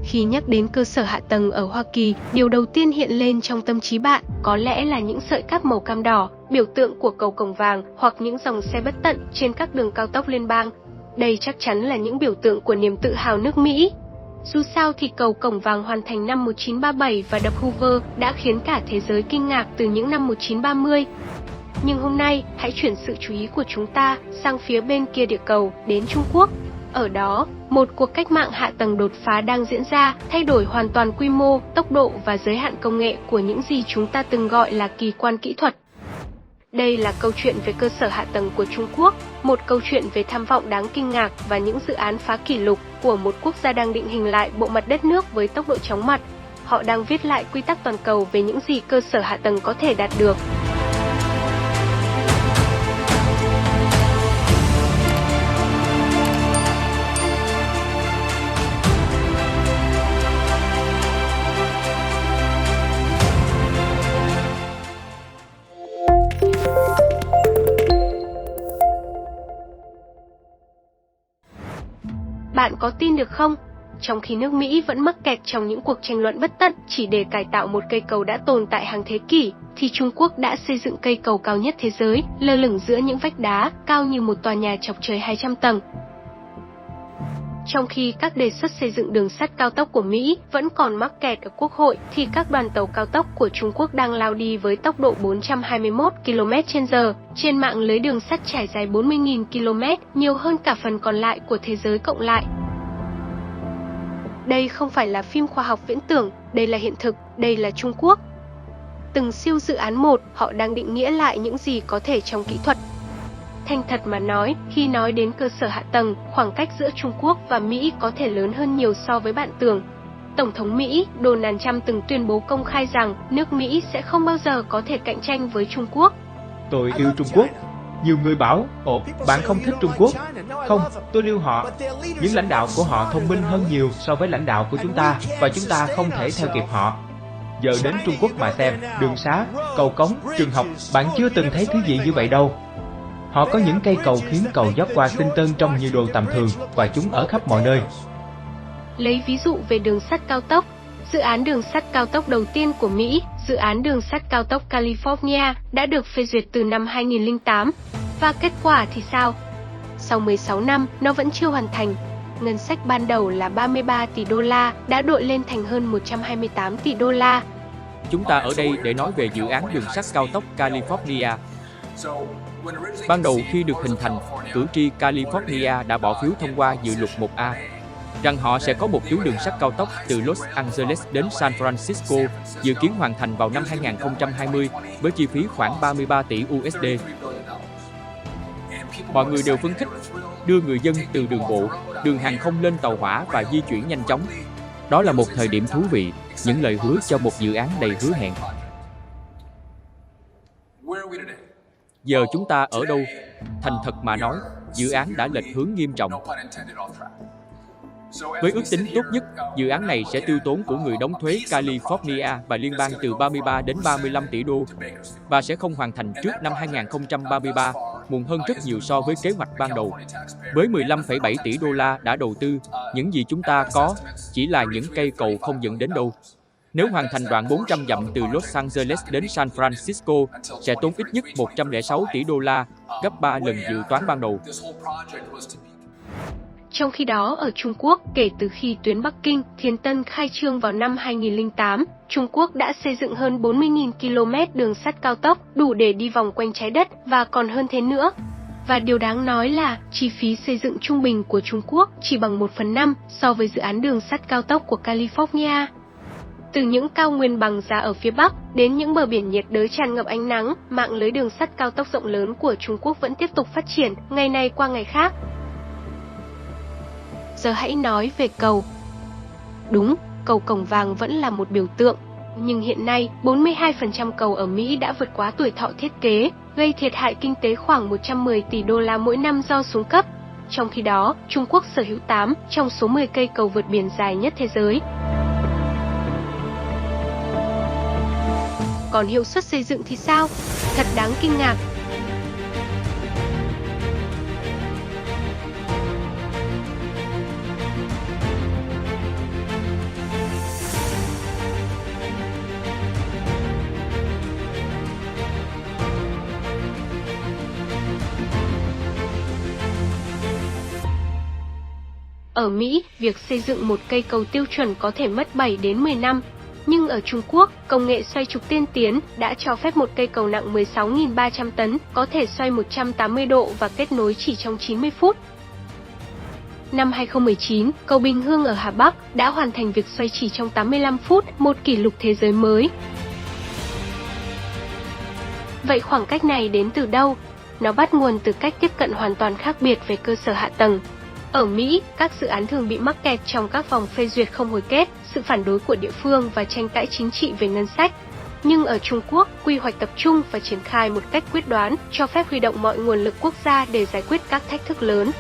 Khi nhắc đến cơ sở hạ tầng ở Hoa Kỳ, điều đầu tiên hiện lên trong tâm trí bạn có lẽ là những sợi cáp màu cam đỏ, biểu tượng của cầu cổng vàng, hoặc những dòng xe bất tận trên các đường cao tốc liên bang. Đây chắc chắn là những biểu tượng của niềm tự hào nước Mỹ. Dù sao thì cầu cổng vàng hoàn thành năm 1937 và đập Hoover đã khiến cả thế giới kinh ngạc từ những năm 1930. Nhưng hôm nay, hãy chuyển sự chú ý của chúng ta sang phía bên kia địa cầu, đến Trung Quốc. Ở đó, một cuộc cách mạng hạ tầng đột phá đang diễn ra, thay đổi hoàn toàn quy mô, tốc độ và giới hạn công nghệ của những gì chúng ta từng gọi là kỳ quan kỹ thuật. Đây là câu chuyện về cơ sở hạ tầng của Trung Quốc, một câu chuyện về tham vọng đáng kinh ngạc và những dự án phá kỷ lục của một quốc gia đang định hình lại bộ mặt đất nước với tốc độ chóng mặt. Họ đang viết lại quy tắc toàn cầu về những gì cơ sở hạ tầng có thể đạt được. Bạn có tin được không? Trong khi nước Mỹ vẫn mắc kẹt trong những cuộc tranh luận bất tận chỉ để cải tạo một cây cầu đã tồn tại hàng thế kỷ, thì Trung Quốc đã xây dựng cây cầu cao nhất thế giới, lơ lửng giữa những vách đá, cao như một tòa nhà chọc trời 200 tầng. Trong khi các đề xuất xây dựng đường sắt cao tốc của Mỹ vẫn còn mắc kẹt ở Quốc hội, thì các đoàn tàu cao tốc của Trung Quốc đang lao đi với tốc độ 421 km/h trên mạng lưới đường sắt trải dài 40.000 km, nhiều hơn cả phần còn lại của thế giới cộng lại. Đây không phải là phim khoa học viễn tưởng, đây là hiện thực, đây là Trung Quốc. Từng siêu dự án một, họ đang định nghĩa lại những gì có thể trong kỹ thuật. Thành thật mà nói, khi nói đến cơ sở hạ tầng, khoảng cách giữa Trung Quốc và Mỹ có thể lớn hơn nhiều so với bạn tưởng. Tổng thống Mỹ, Donald Trump từng tuyên bố công khai rằng nước Mỹ sẽ không bao giờ có thể cạnh tranh với Trung Quốc. Tôi yêu Trung Quốc. Nhiều người bảo, ồ, bạn không thích Trung Quốc. Không, tôi yêu họ. Những lãnh đạo của họ thông minh hơn nhiều so với lãnh đạo của chúng ta, và chúng ta không thể theo kịp họ. Giờ đến Trung Quốc mà xem, đường xá, cầu cống, trường học, bạn chưa từng thấy thứ gì như vậy đâu. Họ có những cây cầu khiến cầu dốc qua xinh tơn trông như đồ tầm thường, và chúng ở khắp mọi nơi. Lấy ví dụ về đường sắt cao tốc, dự án đường sắt cao tốc đầu tiên của Mỹ, dự án đường sắt cao tốc California, đã được phê duyệt từ năm 2008. Và kết quả thì sao? Sau 16 năm, nó vẫn chưa hoàn thành. Ngân sách ban đầu là 33 tỷ đô la, đã đội lên thành hơn 128 tỷ đô la. Chúng ta ở đây để nói về dự án đường sắt cao tốc California. Ban đầu khi được hình thành, cử tri California đã bỏ phiếu thông qua dự luật 1A, rằng họ sẽ có một tuyến đường sắt cao tốc từ Los Angeles đến San Francisco, dự kiến hoàn thành vào năm 2020 với chi phí khoảng 33 tỷ USD. Mọi người đều phấn khích, đưa người dân từ đường bộ, đường hàng không lên tàu hỏa và di chuyển nhanh chóng. Đó là một thời điểm thú vị, những lời hứa cho một dự án đầy hứa hẹn. Giờ chúng ta ở đâu? Thành thật mà nói, dự án đã lệch hướng nghiêm trọng. Với ước tính tốt nhất, dự án này sẽ tiêu tốn của người đóng thuế California và liên bang từ 33 đến 35 tỷ đô và sẽ không hoàn thành trước năm 2033, muộn hơn rất nhiều so với kế hoạch ban đầu. Với 15,7 tỷ đô la đã đầu tư, những gì chúng ta có chỉ là những cây cầu không dẫn đến đâu. Nếu hoàn thành đoạn 400 dặm từ Los Angeles đến San Francisco, sẽ tốn ít nhất 106 tỷ đô la, gấp 3 lần dự toán ban đầu. Trong khi đó, ở Trung Quốc, kể từ khi tuyến Bắc Kinh, Thiên Tân khai trương vào năm 2008, Trung Quốc đã xây dựng hơn 40.000 km đường sắt cao tốc, đủ để đi vòng quanh trái đất và còn hơn thế nữa. Và điều đáng nói là, chi phí xây dựng trung bình của Trung Quốc chỉ bằng 1/5 so với dự án đường sắt cao tốc của California. Từ những cao nguyên bằng giá ở phía Bắc đến những bờ biển nhiệt đới tràn ngập ánh nắng, mạng lưới đường sắt cao tốc rộng lớn của Trung Quốc vẫn tiếp tục phát triển, ngày này qua ngày khác. Giờ hãy nói về cầu. Đúng, cầu cổng vàng vẫn là một biểu tượng, nhưng hiện nay 42% cầu ở Mỹ đã vượt quá tuổi thọ thiết kế, gây thiệt hại kinh tế khoảng 110 tỷ đô la mỗi năm do xuống cấp. Trong khi đó, Trung Quốc sở hữu 8 trong số 10 cây cầu vượt biển dài nhất thế giới. Còn hiệu suất xây dựng thì sao? Thật đáng kinh ngạc. Ở Mỹ, việc xây dựng một cây cầu tiêu chuẩn có thể mất 7 đến 10 năm. Nhưng ở Trung Quốc, công nghệ xoay trục tiên tiến đã cho phép một cây cầu nặng 16.300 tấn có thể xoay 180 độ và kết nối chỉ trong 90 phút. Năm 2019, cầu Bình Hương ở Hà Bắc đã hoàn thành việc xoay chỉ trong 85 phút, một kỷ lục thế giới mới. Vậy khoảng cách này đến từ đâu? Nó bắt nguồn từ cách tiếp cận hoàn toàn khác biệt về cơ sở hạ tầng. Ở Mỹ, các dự án thường bị mắc kẹt trong các vòng phê duyệt không hồi kết, sự phản đối của địa phương và tranh cãi chính trị về ngân sách. Nhưng ở Trung Quốc, quy hoạch tập trung và triển khai một cách quyết đoán, cho phép huy động mọi nguồn lực quốc gia để giải quyết các thách thức lớn.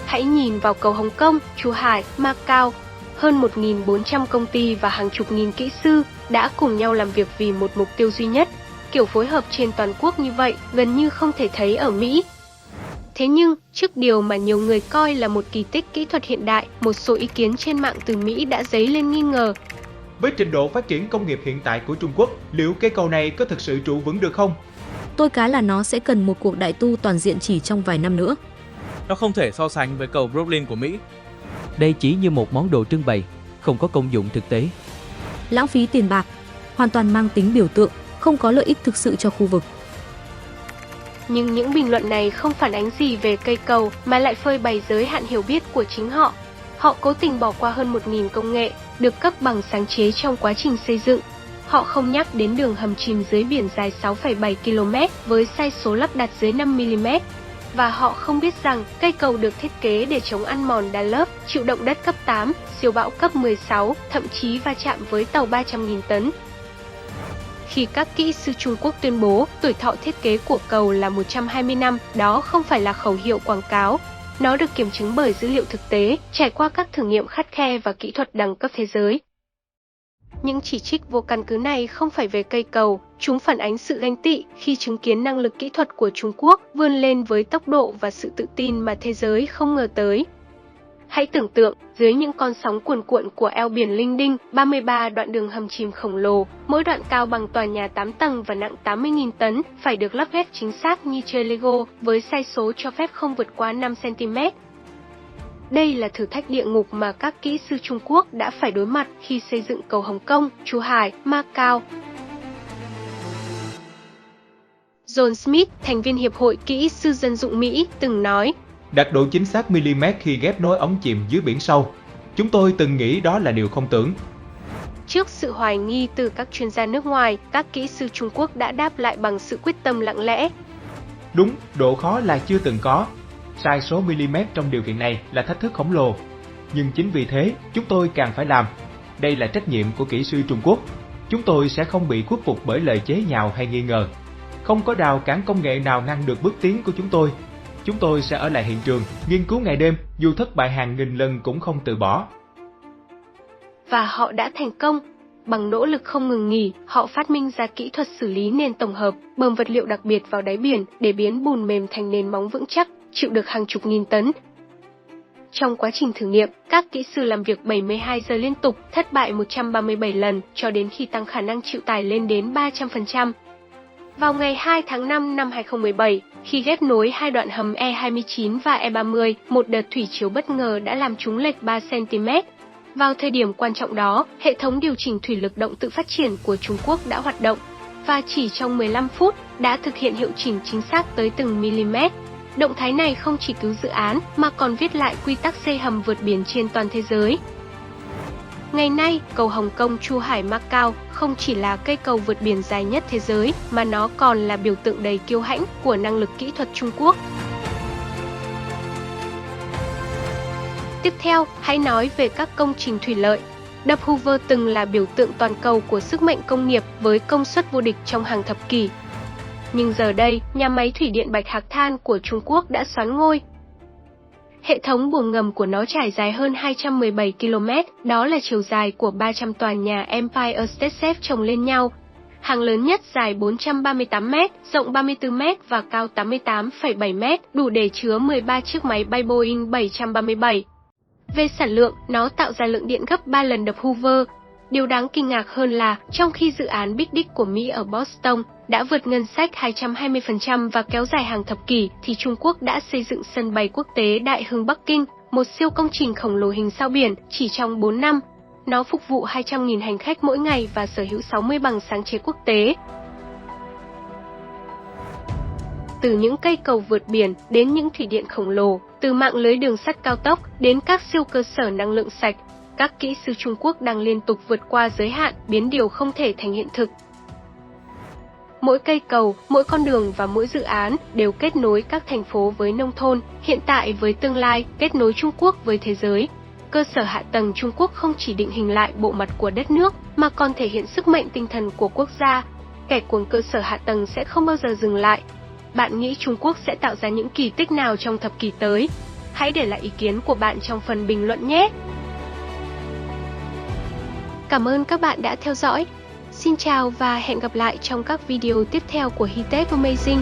Hãy nhìn vào cầu Hồng Kông, Chu Hải, Macau. Hơn 1.400 công ty và hàng chục nghìn kỹ sư đã cùng nhau làm việc vì một mục tiêu duy nhất. Kiểu phối hợp trên toàn quốc như vậy gần như không thể thấy ở Mỹ. Thế nhưng, trước điều mà nhiều người coi là một kỳ tích kỹ thuật hiện đại, một số ý kiến trên mạng từ Mỹ đã dấy lên nghi ngờ. Với trình độ phát triển công nghiệp hiện tại của Trung Quốc, liệu cây cầu này có thực sự trụ vững được không? Tôi cá là nó sẽ cần một cuộc đại tu toàn diện chỉ trong vài năm nữa. Nó không thể so sánh với cầu Brooklyn của Mỹ. Đây chỉ như một món đồ trưng bày, không có công dụng thực tế. Lãng phí tiền bạc, hoàn toàn mang tính biểu tượng, không có lợi ích thực sự cho khu vực. Nhưng những bình luận này không phản ánh gì về cây cầu mà lại phơi bày giới hạn hiểu biết của chính họ. Họ cố tình bỏ qua hơn 1.000 công nghệ được cấp bằng sáng chế trong quá trình xây dựng. Họ không nhắc đến đường hầm chìm dưới biển dài 6,7 km với sai số lắp đặt dưới 5 mm. Và họ không biết rằng cây cầu được thiết kế để chống ăn mòn đá lớp, chịu động đất cấp 8, siêu bão cấp 16, thậm chí va chạm với tàu 300.000 tấn. Khi các kỹ sư Trung Quốc tuyên bố tuổi thọ thiết kế của cầu là 120 năm, đó không phải là khẩu hiệu quảng cáo. Nó được kiểm chứng bởi dữ liệu thực tế, trải qua các thử nghiệm khắt khe và kỹ thuật đẳng cấp thế giới. Những chỉ trích vô căn cứ này không phải về cây cầu, chúng phản ánh sự ganh tị khi chứng kiến năng lực kỹ thuật của Trung Quốc vươn lên với tốc độ và sự tự tin mà thế giới không ngờ tới. Hãy tưởng tượng, dưới những con sóng cuồn cuộn của eo biển Linh Đinh, 33 đoạn đường hầm chìm khổng lồ, mỗi đoạn cao bằng tòa nhà 8 tầng và nặng 80.000 tấn, phải được lắp ghép chính xác như chơi Lego, với sai số cho phép không vượt quá 5 cm. Đây là thử thách địa ngục mà các kỹ sư Trung Quốc đã phải đối mặt khi xây dựng cầu Hồng Kông, Chu Hải, Macau. John Smith, thành viên Hiệp hội Kỹ sư Dân dụng Mỹ, từng nói: Đạt độ chính xác mm khi ghép nối ống chìm dưới biển sâu. Chúng tôi từng nghĩ đó là điều không tưởng. Trước sự hoài nghi từ các chuyên gia nước ngoài, các kỹ sư Trung Quốc đã đáp lại bằng sự quyết tâm lặng lẽ. Đúng, độ khó là chưa từng có. Sai số mm trong điều kiện này là thách thức khổng lồ. Nhưng chính vì thế, chúng tôi càng phải làm. Đây là trách nhiệm của kỹ sư Trung Quốc. Chúng tôi sẽ không bị khuất phục bởi lời chế nhạo hay nghi ngờ. Không có rào cản công nghệ nào ngăn được bước tiến của chúng tôi. Chúng tôi sẽ ở lại hiện trường, nghiên cứu ngày đêm, dù thất bại hàng nghìn lần cũng không từ bỏ. Và họ đã thành công. Bằng nỗ lực không ngừng nghỉ, họ phát minh ra kỹ thuật xử lý nền tổng hợp, bơm vật liệu đặc biệt vào đáy biển để biến bùn mềm thành nền móng vững chắc, chịu được hàng chục nghìn tấn. Trong quá trình thử nghiệm, các kỹ sư làm việc 72 giờ liên tục, thất bại 137 lần, cho đến khi tăng khả năng chịu tải lên đến 300%. Vào ngày 2 tháng 5 năm 2017, khi ghép nối hai đoạn hầm E29 và E30, một đợt thủy triều bất ngờ đã làm chúng lệch 3 cm. Vào thời điểm quan trọng đó, hệ thống điều chỉnh thủy lực động tự phát triển của Trung Quốc đã hoạt động, và chỉ trong 15 phút đã thực hiện hiệu chỉnh chính xác tới từng mm. Động thái này không chỉ cứu dự án mà còn viết lại quy tắc xây hầm vượt biển trên toàn thế giới. Ngày nay, cầu Hồng Kông Chu Hải Macau không chỉ là cây cầu vượt biển dài nhất thế giới, mà nó còn là biểu tượng đầy kiêu hãnh của năng lực kỹ thuật Trung Quốc. Tiếp theo, hãy nói về các công trình thủy lợi. Đập Hoover từng là biểu tượng toàn cầu của sức mạnh công nghiệp với công suất vô địch trong hàng thập kỷ. Nhưng giờ đây, nhà máy thủy điện Bạch Hạc Than của Trung Quốc đã soán ngôi. Hệ thống buồng ngầm của nó trải dài hơn 217 km, đó là chiều dài của 300 tòa nhà Empire State Safe chồng lên nhau. Hàng lớn nhất dài 438 m, rộng 34 m và cao 88,7 m, đủ để chứa 13 chiếc máy bay Boeing 737. Về sản lượng, nó tạo ra lượng điện gấp 3 lần đập Hoover. Điều đáng kinh ngạc hơn là, trong khi dự án Big Dig của Mỹ ở Boston đã vượt ngân sách 220% và kéo dài hàng thập kỷ, thì Trung Quốc đã xây dựng sân bay quốc tế Đại Hưng Bắc Kinh, một siêu công trình khổng lồ hình sao biển, chỉ trong 4 năm. Nó phục vụ 200.000 hành khách mỗi ngày và sở hữu 60 bằng sáng chế quốc tế. Từ những cây cầu vượt biển đến những thủy điện khổng lồ, từ mạng lưới đường sắt cao tốc đến các siêu cơ sở năng lượng sạch, các kỹ sư Trung Quốc đang liên tục vượt qua giới hạn, biến điều không thể thành hiện thực. Mỗi cây cầu, mỗi con đường và mỗi dự án đều kết nối các thành phố với nông thôn, hiện tại với tương lai, kết nối Trung Quốc với thế giới. Cơ sở hạ tầng Trung Quốc không chỉ định hình lại bộ mặt của đất nước, mà còn thể hiện sức mạnh tinh thần của quốc gia. Kẻ cuồng cơ sở hạ tầng sẽ không bao giờ dừng lại. Bạn nghĩ Trung Quốc sẽ tạo ra những kỳ tích nào trong thập kỷ tới? Hãy để lại ý kiến của bạn trong phần bình luận nhé! Cảm ơn các bạn đã theo dõi. Xin chào và hẹn gặp lại trong các video tiếp theo của Hitech Amazing.